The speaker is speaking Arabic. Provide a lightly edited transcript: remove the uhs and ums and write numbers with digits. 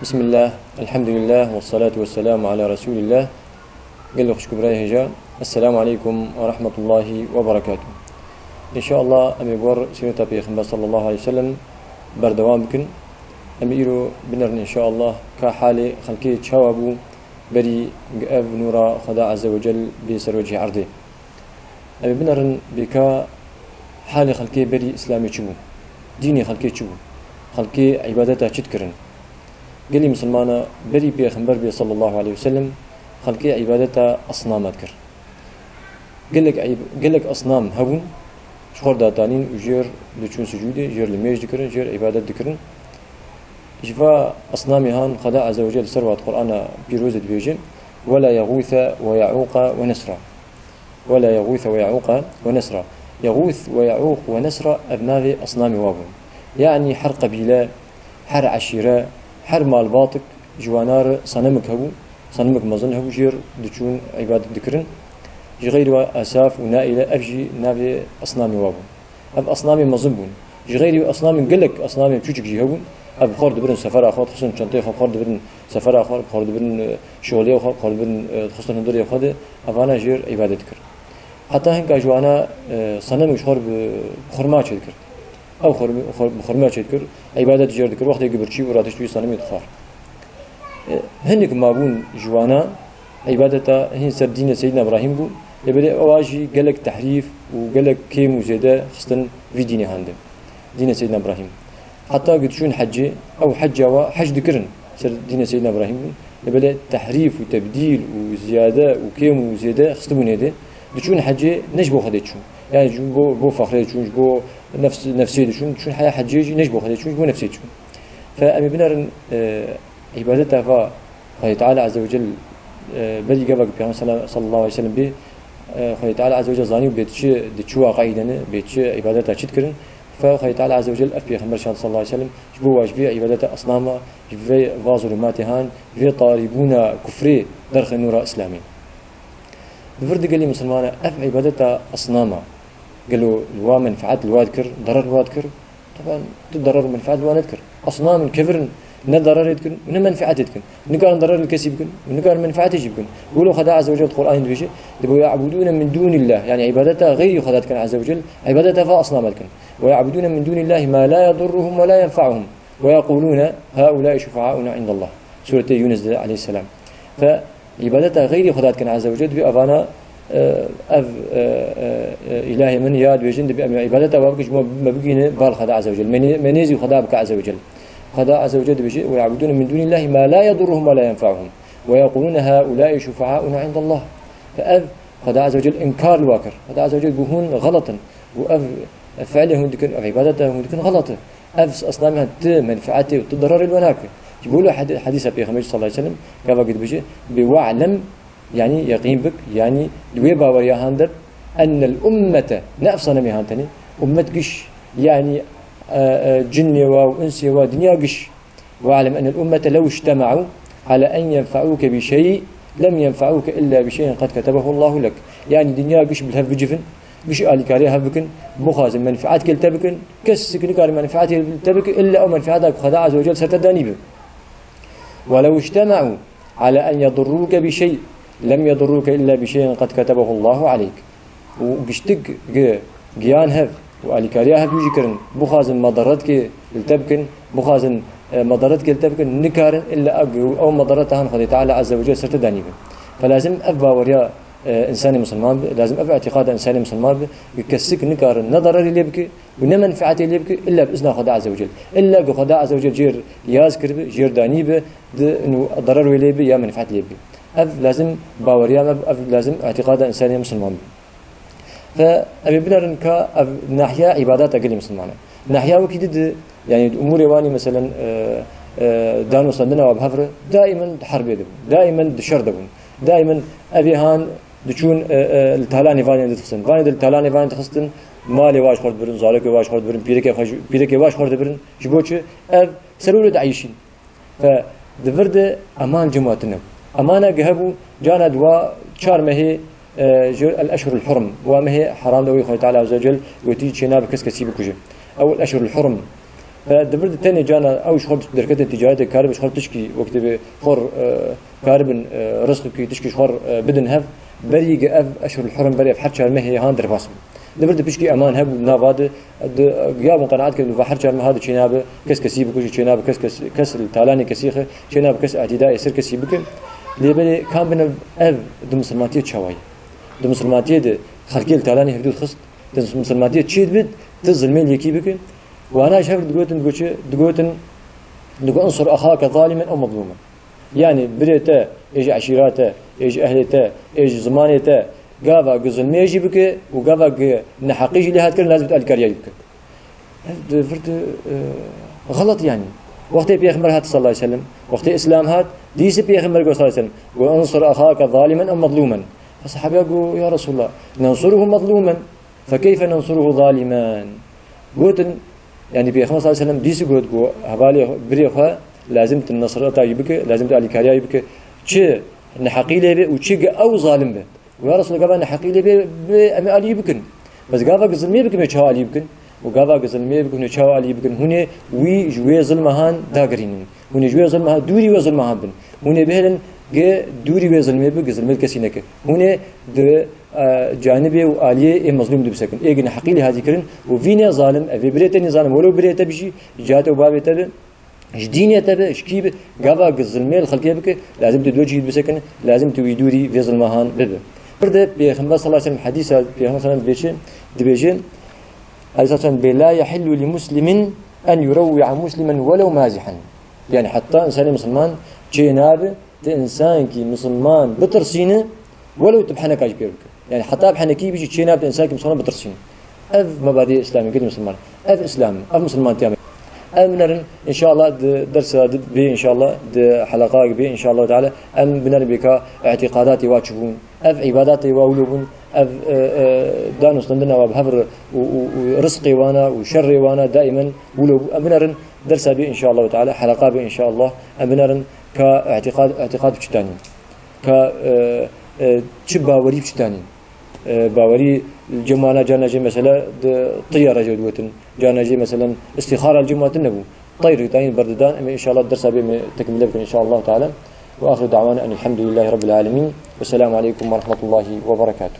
بسم الله الحمد لله والصلاة والسلام على رسول الله. قال له خشكو براي هجا. السلام عليكم ورحمة الله وبركاته. إن شاء الله أمي بور سيرة بيغمبر صلى الله عليه وسلم بردوام بكن أمي إيرو بنرن إن شاء الله كحالي خلقي تشاوبو بري قاب نورا خدا عز وجل بسر وجه عرضه. أمي بنرن بكا حالي خلقي بري إسلامي تشبو ديني خلقي تشبو خلقي عبادتها تشتكرن. قال لي مسلمانا بري بيغمبر بي صلى الله عليه وسلم خلقي عبادتها أصنام أذكر. قال لك أصنام هبون شخور داتانين وجير لتشون سجودي جير لميج ذكرن جير عبادت ذكرن. جفا أصنامي هان خدا عز وجل سروات قرآن بيروز بيجن ولا يغوث ويعوق ونسرا ولا يغوث ويعوق ونسرا. يغوث ويعوق ونسرا أبناء أصنام وابون، يعني حر قبيلة حر عشيرة حر مال باطك جوانار صنمك هبو صنمك مظن هبو جير دچون عبادة ذكرن. غير أساف ونائلة أبجي نابي أصنامي وابون أب أصنامي مظنبون غير أصنامي قلك أصنامي بشوشك جيهبون أب خورد برن سفر آخر خصوصا شنطي خورد برن سفر آخر خورد برن شغلي آخر خورد برن خصوصا هندوري آخر أفانا جير عبادة ذكر. حتى هنك جوانا صنمي شخور بخرمات ذكر أو بخرمات ذكر عبادة جير ذكر وقت يقبرشي وراتش توي صنمي تخار. هنك مابون جوانا عبادة هي سر دين سيدنا إبراهيم بو يبدأ أواجي قالك تحريف وقالك كيم وزيادة خصن في دين هانده دين سيدنا إبراهيم. حتى قد شون حجة أو حجة وحج ذكرن سر دين سيدنا إبراهيم يبدأ تحريف وتبديل وزيادة وكيم وزيادة خصن هذا دشون حجة نجبو خديت شون يعني بو فخرية شون بو نفسية شون حياة حجة نجبو خديت شون بو نفسية شون. فأمي بنرن عبادتها فهي تعالى عز وجل بدي قبل بيان صلى الله عليه وسلم به خي تعالى عز وجل زاني وبيتش دتشوا قاعدنا بيتش عبادتها تشكرن. فخي تعالى عز وجل أفي خمر شان صلى الله عليه وسلم جبوا واجبي عبادة أصنامه في ظلماتهان في طالبون كفري درخ النور إسلامي. بفرد قال لي مسلمان أف عبادة أصنامه قالوا الوا منفعات الوادكر ضرر الوادكر طبعا تضرر منفعات الوادكر أصنام كفرن ندرر يتكن ونمنفعات يتكن نقال ضرر الكسب يتكن ونقال منفعات يجيبكن. يقولوا خدا عز وجل القرآن بيجي يبغوا يعبدون من دون الله يعني عبادتها غير خدات كان عز وجل عبادتها فأصنام كن ويعبدون من دون الله ما لا يضرهم ولا ينفعهم ويقولون هؤلاء شفعاؤنا عند الله سورة يونس عليه السلام. فعبادتها غير خدات كان عز وجل بأبانا إلهي من ياد بيجند بعبادتها وابكش ما بقينا بالخدا عز وجل منيزي خدا بك عز وجل. خدا عز وجل بيجي ويعبدون من دون الله ما لا يضرهم ولا ينفعهم ويقولون هؤلاء شفعاؤنا عند الله. فأذ خدا عز وجل إنكار الواكر خدا عز وجل بهون غلطا وأذ فعلهم ذكر عبادتهم ذكر غلطة أذ أصنامها منفعته وتضرر الوناك. يقولوا حديث أبي خميس صلى الله عليه وسلم كما قد بيجي بوعلم يعني يقين بك يعني دويبا ورياهاندر أن الأمة نفسنا مهانتني أمة قش يعني جنية وإنسية ودنيا قش. واعلم أن الأمة لو اجتمعوا على أن ينفعوك بشيء لم ينفعوك إلا بشيء قد كتبه الله لك. يعني دنيا قش بالهف بجفن قش آلي كاريها بكن بخاز منفعات كل تبكن كسك نكار منفعات تبك إلا أو منفعاتك خدا عز وجل ستداني به. ولو اجتمعوا على أن يضروك بشيء لم يضروك إلا بشيء قد كتبه الله عليك. وقشتك جيان هف وآلي كاريها بيجي كرن بخازن مضرتك التبكن بخازن مضرتك التبكن نكارن إلا أو مضرتها خدي تعالى عز وجل ستداني به. فلازم أفبا وريا إنسان مسلمان لازم أفبا اعتقاد إنسان مسلمان يكسك نكارن نضرر اللي بك ونمنفعات اللي بك إلا بإذن خدا عز وجل إلا خدا عز وجل جير يذكر جير داني به إنه ضرر اللي به يا منفعات اللي به. أف لازم باوريا أف لازم اعتقاد إنسان مسلمان. فأبي بنرن ناحية عبادات أقل مسلمانة ناحية وكيد يعني الأمور يواني مثلا دانو صندنا وبهفر دائما حرب يدبون دائما دشر دبون دائما أبي هان دشون التهلاني فاني دتخسن فاني التهلاني فاني دتخسن مالي واش خورد برن زارك واش خورد برن بيرك واش خورد برن جبوش أب سرور عايشين. فدفرد أمان جماعتنا أمانة جهبوا جانا دوا شار مهي الأشهر الحرم وما هي حرام دوي خوي تعالى عز وجل وتيجي شناب كسكسي بكوجه. أول أشهر الحرم فدبرت الثاني جانا أو شغل دركت التجارة كارب شغل تشكي وقت بخور كارب رزق كي تشكي شغل بدن هف بريق أف أشهر الحرم بريق في حرشة المهي هان درباسم دبرت بشكي أمان هب نافاد جاب قناعات كده في حرشة المه هذا شنابه كس كسيب كوش شنابه كس التالاني كسيخه شنابه كس اعتداء يصير كسيبك ليبلي كان بين أف دمسلماتية شوي دمسلماتية ده خلقي التالاني حدود خص دمسلماتية تشيد بد تظلمين ليكي بك وأنا شايف دقوتن انصر أخاك ظالما أو مظلوما يعني بريتا إيجي عشيراتا إيجي أهلتا إيجي زمانتا قافا قزلمي يجي بك وقافا نحقيجي لهات كل لازم تقال كاريا بك فرد غلط يعني وقت بيغمر هات صلى الله عليه وسلم وقت إسلام هات ديس بيغمر صلى الله عليه وسلم وانصر أخاك ظالما أو مظلوما فالصحابة يقولوا يا رسول الله ننصره مظلوما فكيف ننصره ظالما قوتن يعني بيغمر صلى الله عليه وسلم ديس قوت قو هبالي بريخا لازم النصر تايبك لازم تعلي كاريا بك شيء نحقي له وشيء أو ظالم به ويا رسول الله قال نحقي له بأمي علي بكن بس قافا قزلمي بكن يشوا علي بكن وقافا قزلمي بكن يشوا علي بكن هنا وي جوي ظلمهان داغرين هنا جوي ظلمهان دوري وظلمهان بن هنا بهلن دوري وظلمي بقزلمي كسينك هنا د جانبي وآلية مظلوم دبسكن إيه نحقي له هذه كرن وفينا ظالم أبي بريتني ظالم ولو بريته بشي جاته وبابه تبه جدينية تبه شكيب قافا قزلمي الخلقية بك لازم تدوجي بسكن لازم تويدوري في ظلمهان بده برده بيغمبر صلى الله عليه وسلم حديث بيغمبر صلى الله عليه وسلم دبيجين أساسا لا يحل لمسلم أن يروع مسلما ولو مازحا يعني حتى إنسان مسلمان جناب إنسان كي مسلمان بترسينه ولو تبحنك أجبرك يعني حتى بحنكي بيجي جناب إنسان كي مسلمان بترسينه أف مبادئ إسلامية قد مسلمان أف إسلام أف مسلمان تيامي أمنرن إن شاء الله درس به إن شاء الله حلقات به إن شاء الله تعالى أم بنر بك اعتقادات واجبون أف عبادات واولبون أف دانوس لندنا وبهفر ورزقي وانا وشر وانا دائما ولو أمنرن درس به إن شاء الله تعالى حلقات به إن شاء الله أمنرن كاعتقاد بشتاني ك باوري بشتاني باوري الجمانة جانا جي مثلا طيارة جدوة جانا جي مثلا استخارة الجمعة النبو طير تاين برددان إن شاء الله الدرس به تكمل إن شاء الله تعالى وآخر دعوانا أن الحمد لله رب العالمين والسلام عليكم ورحمة الله وبركاته.